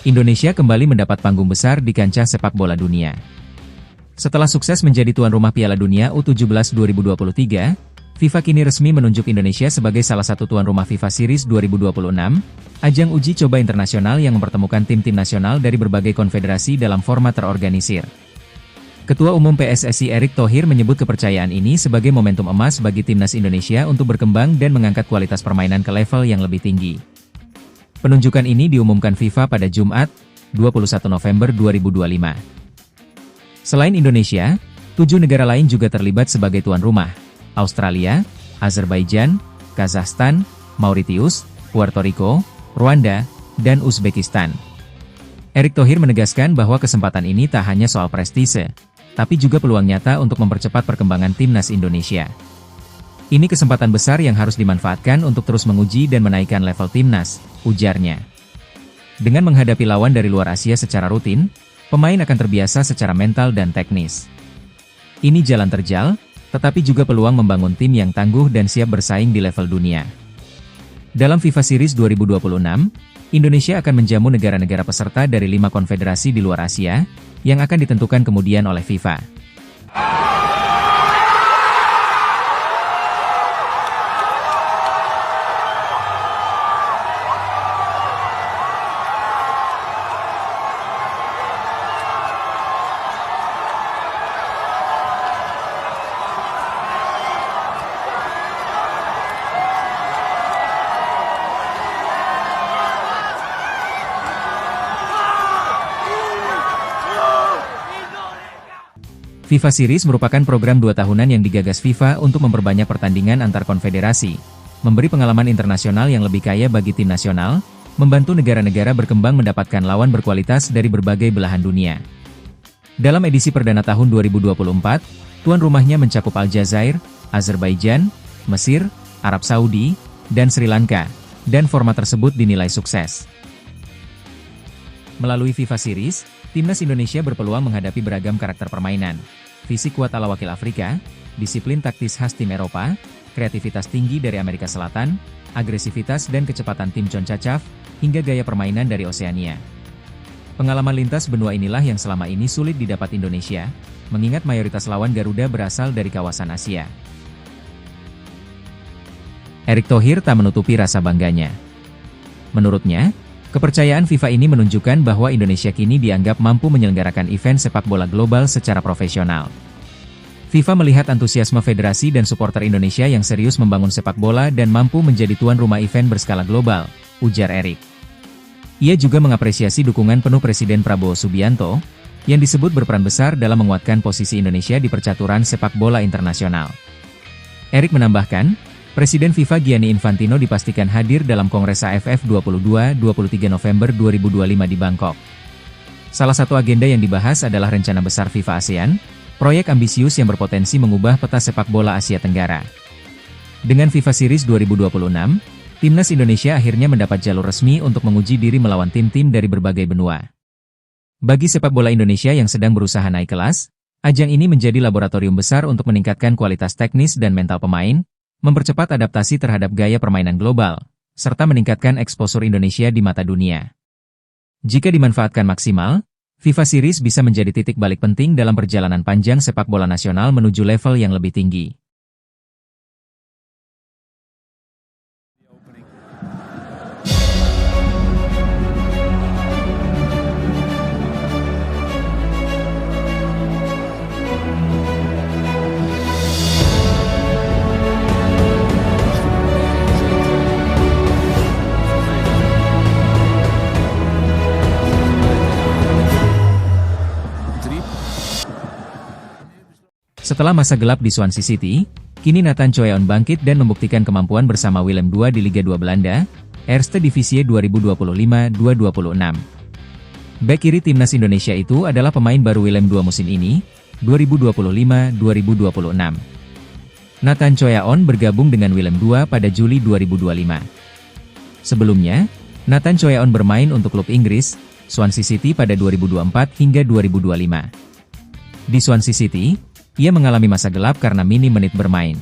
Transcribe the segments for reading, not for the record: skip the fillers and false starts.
Indonesia kembali mendapat panggung besar di kancah sepak bola dunia. Setelah sukses menjadi tuan rumah Piala Dunia U17 2023, FIFA kini resmi menunjuk Indonesia sebagai salah satu tuan rumah FIFA Series 2026, ajang uji coba internasional yang mempertemukan tim-tim nasional dari berbagai konfederasi dalam format terorganisir. Ketua Umum PSSI Erick Thohir menyebut kepercayaan ini sebagai momentum emas bagi timnas Indonesia untuk berkembang dan mengangkat kualitas permainan ke level yang lebih tinggi. Penunjukan ini diumumkan FIFA pada Jumat, 21 November 2025. Selain Indonesia, 7 negara lain juga terlibat sebagai tuan rumah: Australia, Azerbaijan, Kazakhstan, Mauritius, Puerto Rico, Rwanda, dan Uzbekistan. Erick Thohir menegaskan bahwa kesempatan ini tak hanya soal prestise, tapi juga peluang nyata untuk mempercepat perkembangan timnas Indonesia. Ini kesempatan besar yang harus dimanfaatkan untuk terus menguji dan menaikkan level timnas, ujarnya. Dengan menghadapi lawan dari luar Asia secara rutin, pemain akan terbiasa secara mental dan teknis. Ini jalan terjal, tetapi juga peluang membangun tim yang tangguh dan siap bersaing di level dunia. Dalam FIFA Series 2026, Indonesia akan menjamu negara-negara peserta dari 5 konfederasi di luar Asia, yang akan ditentukan kemudian oleh FIFA. FIFA Series merupakan program 2 tahunan yang digagas FIFA untuk memperbanyak pertandingan antar konfederasi, memberi pengalaman internasional yang lebih kaya bagi tim nasional, membantu negara-negara berkembang mendapatkan lawan berkualitas dari berbagai belahan dunia. Dalam edisi perdana tahun 2024, tuan rumahnya mencakup Aljazair, Azerbaijan, Mesir, Arab Saudi, dan Sri Lanka, dan format tersebut dinilai sukses. Melalui FIFA Series, timnas Indonesia berpeluang menghadapi beragam karakter permainan, fisik kuat ala wakil Afrika, disiplin taktis khas tim Eropa, kreativitas tinggi dari Amerika Selatan, agresivitas dan kecepatan tim CONCACAF, hingga gaya permainan dari Oseania. Pengalaman lintas benua inilah yang selama ini sulit didapat Indonesia, mengingat mayoritas lawan Garuda berasal dari kawasan Asia. Erick Thohir tak menutupi rasa bangganya. Menurutnya, kepercayaan FIFA ini menunjukkan bahwa Indonesia kini dianggap mampu menyelenggarakan event sepak bola global secara profesional. FIFA melihat antusiasme federasi dan supporter Indonesia yang serius membangun sepak bola dan mampu menjadi tuan rumah event berskala global, ujar Erick. Ia juga mengapresiasi dukungan penuh Presiden Prabowo Subianto, yang disebut berperan besar dalam menguatkan posisi Indonesia di percaturan sepak bola internasional. Erick menambahkan, Presiden FIFA Gianni Infantino dipastikan hadir dalam Kongres AFF 22-23 November 2025 di Bangkok. Salah satu agenda yang dibahas adalah rencana besar FIFA ASEAN, proyek ambisius yang berpotensi mengubah peta sepak bola Asia Tenggara. Dengan FIFA Series 2026, timnas Indonesia akhirnya mendapat jalur resmi untuk menguji diri melawan tim-tim dari berbagai benua. Bagi sepak bola Indonesia yang sedang berusaha naik kelas, ajang ini menjadi laboratorium besar untuk meningkatkan kualitas teknis dan mental pemain, mempercepat adaptasi terhadap gaya permainan global, serta meningkatkan eksposur Indonesia di mata dunia. Jika dimanfaatkan maksimal, FIFA Series bisa menjadi titik balik penting dalam perjalanan panjang sepak bola nasional menuju level yang lebih tinggi. Setelah masa gelap di Swansea City, kini Nathan Choeon bangkit dan membuktikan kemampuan bersama Willem II di Liga 2 Belanda, Eerste Divisie 2025-2026. Bek kiri timnas Indonesia itu adalah pemain baru Willem II musim ini, 2025-2026. Nathan Choeon bergabung dengan Willem II pada Juli 2025. Sebelumnya, Nathan Choeon bermain untuk klub Inggris, Swansea City pada 2024 hingga 2025. Di Swansea City, ia mengalami masa gelap karena minim menit bermain.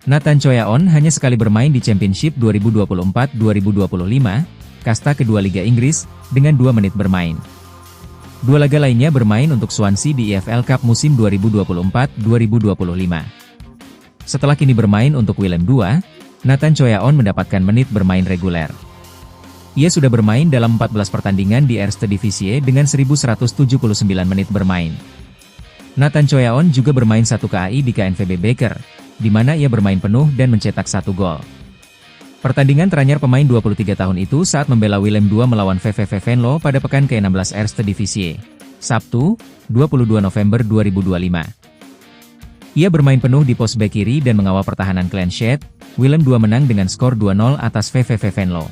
Nathan Choeon hanya sekali bermain di Championship 2024-2025, kasta kedua Liga Inggris, dengan 2 menit bermain. 2 laga lainnya bermain untuk Swansea di EFL Cup musim 2024-2025. Setelah kini bermain untuk Willem II, Nathan Choyaon mendapatkan menit bermain reguler. Ia sudah bermain dalam 14 pertandingan di Eerste Divisie dengan 1.179 menit bermain. Nathan Choyaon juga bermain 1 KAI di KNVB Beker, di mana ia bermain penuh dan mencetak 1 gol. Pertandingan teranyar pemain 23 tahun itu saat membela Willem II melawan VVV Venlo pada pekan ke-16 Eerste Divisie, Sabtu, 22 November 2025. Ia bermain penuh di pos bek kiri dan mengawal pertahanan clean sheet. Willem II menang dengan skor 2-0 atas VVV Venlo.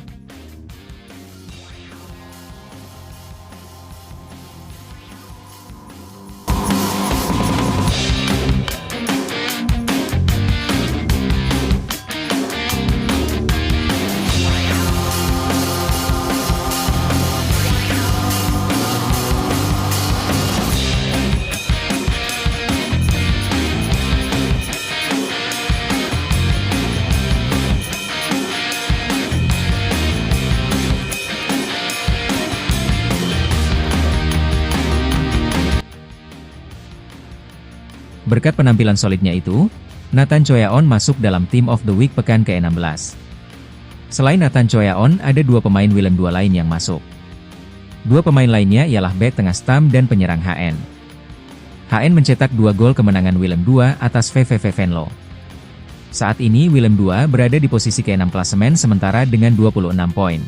Berkat penampilan solidnya itu, Nathan Choyaon masuk dalam Team of the Week pekan ke-16. Selain Nathan Choyaon, ada 2 pemain Willem II lain yang masuk. 2 pemain lainnya ialah bek tengah Stam dan penyerang HN. HN mencetak 2 gol kemenangan Willem II atas VVV Venlo. Saat ini Willem II berada di posisi ke-6 klasemen sementara dengan 26 poin.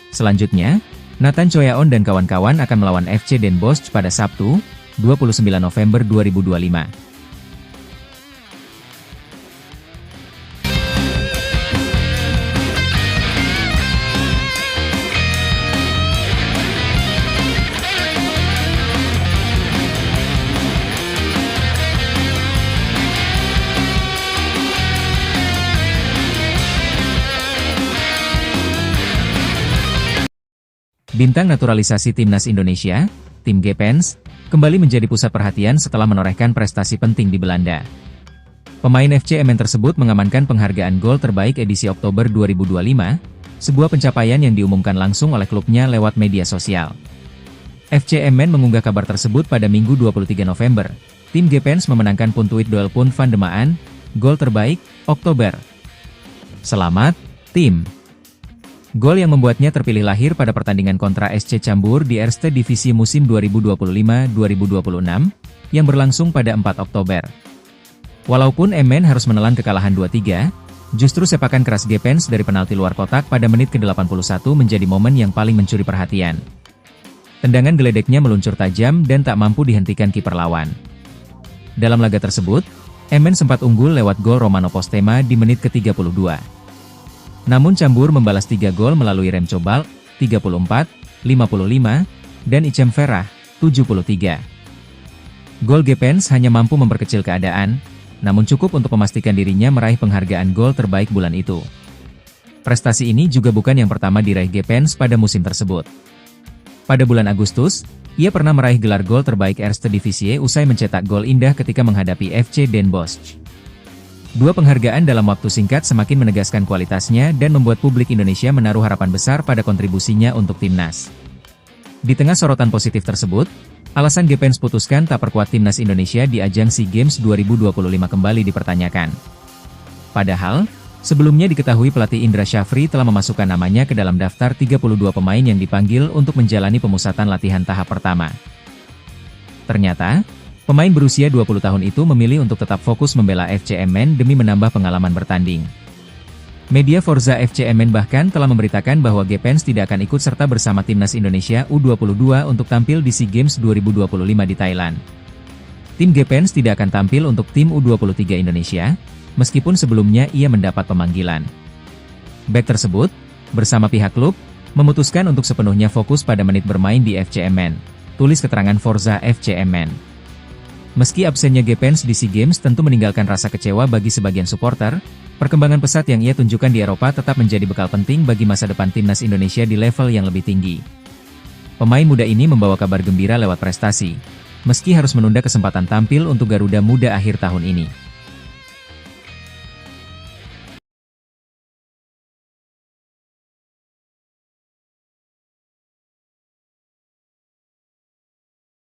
Selanjutnya, Nathan Choyaon dan kawan-kawan akan melawan FC Den Bosch pada Sabtu, 29 November 2025. Bintang naturalisasi Timnas Indonesia, Tim Gepens, kembali menjadi pusat perhatian setelah menorehkan prestasi penting di Belanda. Pemain FC Emmen tersebut mengamankan penghargaan gol terbaik edisi Oktober 2025, sebuah pencapaian yang diumumkan langsung oleh klubnya lewat media sosial. FC Emmen mengunggah kabar tersebut pada Minggu 23 November. Tim Gepens memenangkan Puntuit Duel Pun van de Maan, gol terbaik, Oktober. Selamat, tim! Gol yang membuatnya terpilih lahir pada pertandingan kontra SC Cambuur di Eerste Divisie musim 2025-2026, yang berlangsung pada 4 Oktober. Walaupun Emmen harus menelan kekalahan 2-3, justru sepakan keras Gepens dari penalti luar kotak pada menit ke-81 menjadi momen yang paling mencuri perhatian. Tendangan geledeknya meluncur tajam dan tak mampu dihentikan kiper lawan. Dalam laga tersebut, Emmen sempat unggul lewat gol Romano Postema di menit ke-32. Namun Cambuur membalas 3 gol melalui Remco Bal, 34, 55, dan Icem Verah, 73. Gol Gepens hanya mampu memperkecil keadaan, namun cukup untuk memastikan dirinya meraih penghargaan gol terbaik bulan itu. Prestasi ini juga bukan yang pertama diraih Gepens pada musim tersebut. Pada bulan Agustus, ia pernah meraih gelar gol terbaik Eerste Divisie usai mencetak gol indah ketika menghadapi FC Den Bosch. 2 penghargaan dalam waktu singkat semakin menegaskan kualitasnya dan membuat publik Indonesia menaruh harapan besar pada kontribusinya untuk timnas. Di tengah sorotan positif tersebut, alasan Gepens putuskan tak perkuat timnas Indonesia di ajang SEA Games 2025 kembali dipertanyakan. Padahal, sebelumnya diketahui pelatih Indra Syafri telah memasukkan namanya ke dalam daftar 32 pemain yang dipanggil untuk menjalani pemusatan latihan tahap pertama. Ternyata, pemain berusia 20 tahun itu memilih untuk tetap fokus membela FC Emmen demi menambah pengalaman bertanding. Media Forza FC Emmen bahkan telah memberitakan bahwa Gepens tidak akan ikut serta bersama timnas Indonesia U22 untuk tampil di SEA Games 2025 di Thailand. Tim Gepens tidak akan tampil untuk tim U23 Indonesia, meskipun sebelumnya ia mendapat pemanggilan. Bek tersebut, bersama pihak klub, memutuskan untuk sepenuhnya fokus pada menit bermain di FC Emmen, tulis keterangan Forza FC Emmen. Meski absennya Gepens di SEA Games tentu meninggalkan rasa kecewa bagi sebagian supporter, perkembangan pesat yang ia tunjukkan di Eropa tetap menjadi bekal penting bagi masa depan timnas Indonesia di level yang lebih tinggi. Pemain muda ini membawa kabar gembira lewat prestasi, meski harus menunda kesempatan tampil untuk Garuda Muda akhir tahun ini.